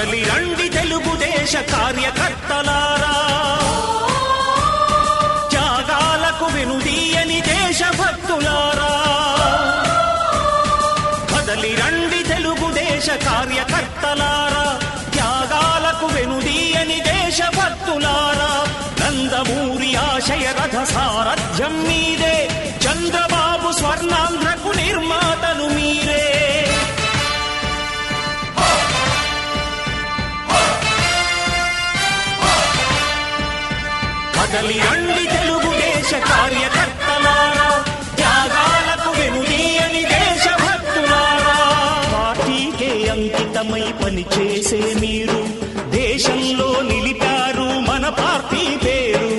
కదలి రండి తెలుగుదేశ కార్యకర్తలారా, త్యాగాలకు వెనుదీయని దేశభక్తులారా. కదలి రండి తెలుగుదేశ కార్యకర్తలారా, త్యాగాలకు వెనుదీయని దేశభక్తులారా. నందమూరి ఆశయ రథ సారథ్యం మీదే, చంద్రబాబు స్వర్ణాంధ్రకు నిర్మాతలు మీరే. కదలి రండి తెలుగుదేశ కార్యకర్తలారా, త్యాగాలకు వెనుదీయని దేశభక్తులారా. పార్టీకే అంకితమై పనిచేసే మీరు దేశంలో నిలిపారు మన పార్టీ పేరు.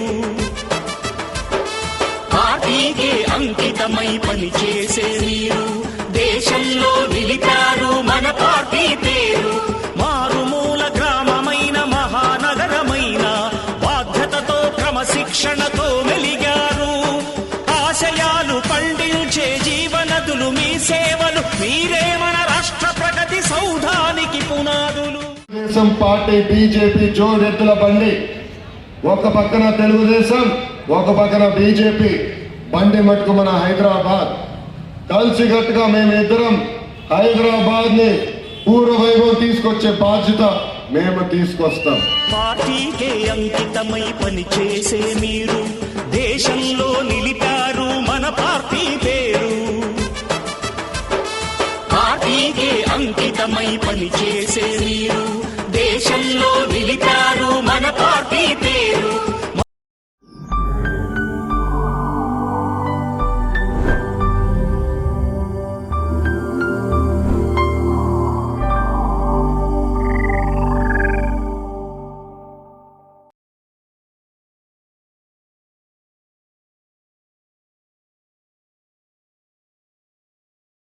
పార్టీకే అంకితమై పనిచేసే మీరు దేశంలో నిలిపారు మన పార్టీ పేరు. మారుమూల గ్రామమైన మహానగరమైన బాధ్యతతో క్రమశిక్షణతో మెలిగారు. ఆశయాలు పండించే జీవనదులు మీ సేవలు, మీరే మన రాష్ట్ర ప్రగతి సౌధానికి పునాదులు. తెలుగుదేశం పార్టీ బీజేపీ జోడెత్తుల బండి, ఒక పక్కన తెలుగుదేశం ఒక పక్కన బీజేపీ బండి మట్టుకు మన హైదరాబాద్. కలిసికట్టుగా మేమిద్దరం హైదరాబాద్ ని పూర్వ వైభవం తీసుకొచ్చే బాధ్యత మేము తీసుకొస్తాం. పార్టీకే అంకితమై పనిచేసే మీరు దేశంలో నిలిపారు మన పార్టీ పేరు. పార్టీకే అంకితమై పనిచేసే మీరు దేశంలో నిలిపారు మన పార్టీ పేరు.